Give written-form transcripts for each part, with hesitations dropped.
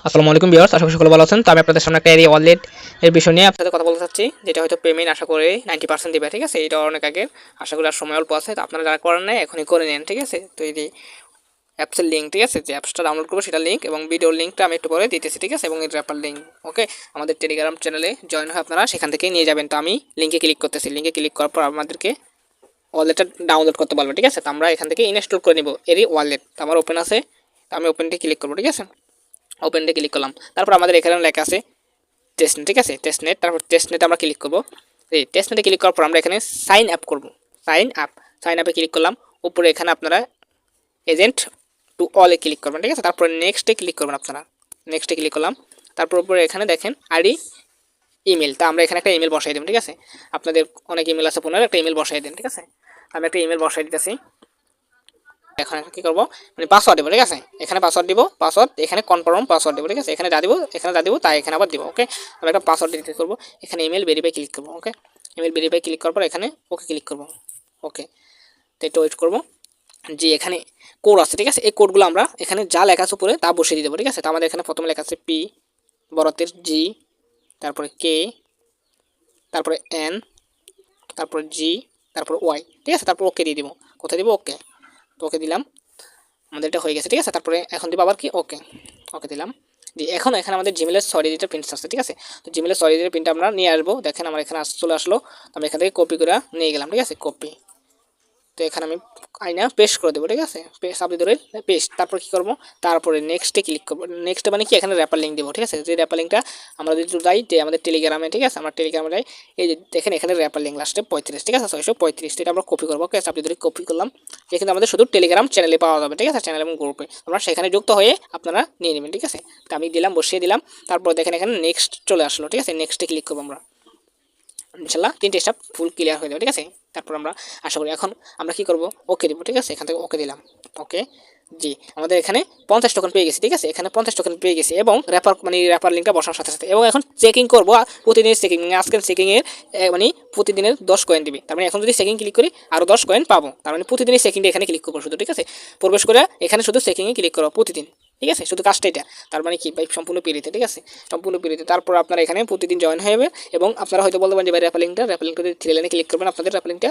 আসসালামু আলাইকুম ভিউয়ার্স, আশা করি সকলে ভালো আছেন। তো আমি আপনাদের সামনে একটা এরি ওয়ালেট এর বিষয় নিয়ে আপনাদের কথা বলতে চাচ্ছি, যেটা হয়তো পেমেন্ট আশা করি 90% দিবে। ঠিক আছে, এটা অনেক আগে, আশা করি আর সময় অল্প আছে। তো আপনারা যারা করেন না এখনই করে নেন। ঠিক আছে, তো এই যে অ্যাপসের লিঙ্ক, ঠিক আছে, যে অ্যাপসটা ডাউনলোড করবো সেটা লিঙ্ক এবং ভিডিওর লিঙ্কটা আমি একটু পরে দিতেছি। ঠিক আছে, এবং এই র্যাপার লিঙ্ক ওকে আমাদের টেলিগ্রাম চ্যানেলে জয়েন হয়ে আপনারা সেখান থেকে নিয়ে যাবেন। তো আমি লিঙ্কে ক্লিক করতেছি। লিঙ্কে ক্লিক করার পর আমাদেরকে ওয়ালেটটা ডাউনলোড করতে পারবো। ঠিক আছে, তো আমরা এখান থেকে ইনস্টল করে নিব এরি ওয়ালেট। তো আমার ওপেন আছে, তো আমি ওপেনটি ক্লিক করবো। ঠিক আছে, ওপেনটি ক্লিক করলাম। তারপর আমাদের এখানে লেখা আছে টেস্টনেট। ঠিক আছে, টেস্টনেট, তারপর টেস্টনেটে আমরা ক্লিক করবো। এই টেস্টনেটে ক্লিক করার পর আমরা এখানে সাইন আপ করবো। সাইন আপে ক্লিক করলাম। উপরে এখানে আপনারা এজেন্ট টু অলে ক্লিক করবেন। ঠিক আছে, তারপরে নেক্সটে ক্লিক করবেন। আপনারা নেক্সটে ক্লিক করলাম। তারপর উপরে এখানে দেখেন আইডি ইমেল, তা আমরা এখানে একটা ইমেল বসাই দেবেন। ঠিক আছে, আপনাদের অনেক ইমেল আছে, পুনরায় একটা ইমেল বসাই দেন। ঠিক আছে, আমি একটা ইমেল বসাই দিতেছি। এখন কি করবো, মানে পাসওয়ার্ড দেবো। ঠিক আছে, এখানে পাসওয়ার্ড দিব, পাসওয়ার্ড এখানে কনফার্ম পাসওয়ার্ড দেবো। ঠিক আছে, এখানে যা দিব, এখানে যা দিব তাই এখানে আবার দিব। ওকে, আমি একটা পাসওয়ার্ড দিতে করবো। এখানে ইমেল ভেরিফাই ক্লিক করবো। ওকে, ইমেল ভেরিফাই ক্লিক করার পর এখানে ওকে ক্লিক করবো। ওকে, তো একটু ওয়েট করবো। যে এখানে কোড আছে, ঠিক আছে, এই কোডগুলো আমরা এখানে যা লেখা আছে উপরে তা বসিয়ে দিয়ে দেবো। ঠিক আছে, তো আমাদের এখানে প্রথমে লেখা আছে পি, বড়তের জি, তারপরে কে, তারপরে এন, তারপরে জি, তারপরে ওয়াই। ঠিক আছে, তারপর ওকে দিয়ে দিব। কোথায় দিব, ওকে, তো ওকে দিলাম। আমাদের এটা হয়ে গেছে। ঠিক আছে, তারপরে এখন দিব আবার কি ওকে, ওকে দিলাম। যে এখন এখানে আমাদের জিমেলের সরি ডিজিটের প্রিন্ট আসছে। ঠিক আছে, তো জিমেলের সরি ডিজিটের প্রিন্ট আমরা নিয়ে আসবো। দেখেন আমার এখানে চলে আসলো, আমি এখান থেকে কপি করে নিয়ে গেলাম। ঠিক আছে, কপি, তো এখানে আমি আইনা পেস্ট করে দেবো। ঠিক আছে, পেস্ট আপনি ধরে পেস্ট। তারপর কী করবো, তারপরে নেক্সটে ক্লিক করবো। নেক্সটে মানে কি, এখানে র্যাপার লিঙ্ক দেবো। ঠিক আছে, যে র্যাপার লিঙ্কটা আমরা যদি যাই যে আমাদের টেলিগ্রামে, ঠিক আছে, আমরা টেলিগ্রামে যাই, এই যে দেখেন এখানে র্যাপার লিঙ্ক লাস্টে 35। ঠিক আছে, 635, এটা আমরা কপি করবো। ওকে, আপনি ধরে কপি করলাম। যে কিন্তু আমাদের শুধু টেলিগ্রাম চ্যানেলে পাওয়া যাবে। ঠিক আছে, চ্যানেল এবং গ্রুপে আমরা সেখানে যুক্ত হয়ে আপনারা নিয়ে নেবেন। ঠিক আছে, তো আমি দিলাম, বসিয়ে দিলাম। তারপর দেখেন এখানে নেক্সট চলে আসলো। ঠিক আছে, নেক্সটে ক্লিক করবো আমরা। ইনশাল্লাহ 3টে স্টেপ ফুল ক্লিয়ার হয়ে যাবে। ঠিক আছে, তারপর আমরা আশা করি এখন আমরা কি করব, ওকে দিব। ঠিক আছে, এখান থেকে ওকে দিলাম। ওকে, জি, আমাদের এখানে 50 টোকেন পেয়ে গেছি। ঠিক আছে, এখানে 50 টোকেন পেয়ে গেছি এবং র্যাপার মানে র্যাপার লিঙ্কটা বসানোর সাথে সাথে, এবং এখন চেকিং করবো প্রতিদিনের চেকিং, আজকের চেকিংয়ের মানে প্রতিদিনের 10 কয়েন দিবে। তার মানে এখন যদি চেকিং ক্লিক করি আরও 10 কয়েন পাবো। তার মানে প্রতিদিনের চেকিংটা এখানে ক্লিক করবো শুধু। ঠিক আছে, প্রবেশ করে এখানে শুধু চেকিংয়ে ক্লিক করবো প্রতিদিন। ঠিক আছে, শুধু কাজটা এটা। তার মানে কি ভাই, সম্পূর্ণ পিরিতে। ঠিক আছে, সম্পূর্ণ পিরিতে। তারপর আপনারা এখানে প্রতিদিন জয়েন হয়ে যাবে এবং আপনারা হয়তো বলতে পারেন যে ভাই র্যাপালিংটা যদি থ্রি লাইনে ক্লিক করবেন, আপনাদের র্যাপালিংটা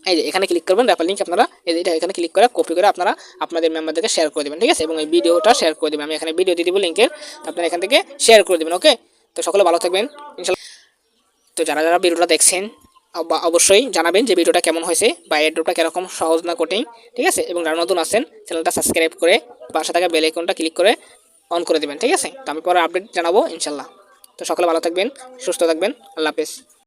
এই যে এখানে ক্লিক করবেন। র্যাপার লিঙ্ক আপনারা এটা এখানে ক্লিক করে কপি করে আপনারা আপনাদের মেম্বারদেরকে শেয়ার করে দেবেন। ঠিক আছে, এবং এই ভিডিওটা শেয়ার করে দেবেন। আমি এখানে ভিডিও দিয়ে দিব লিঙ্কের, আপনারা এখান থেকে শেয়ার করে দেবেন। ওকে, তো সকলে ভালো থাকবেন ইনশাল্লাহ। তো যারা যারা ভিডিওটা দেখছেন অবশ্যই জানাবেন যে ভিডিওটা কেমন হয়েছে বা এড্রপটা কীরকম সহজ না কঠিন। ঠিক আছে, এবং যারা নতুন আছেন চ্যানেলটা সাবস্ক্রাইব করে পাশে থাকা বেল আইকনটা ক্লিক করে অন করে দেবেন। ঠিক আছে, তো আমি পরে আপডেট জানাবো ইনশাল্লাহ। তো সকলে ভালো থাকবেন, সুস্থ থাকবেন, আল্লাহ হাফেজ।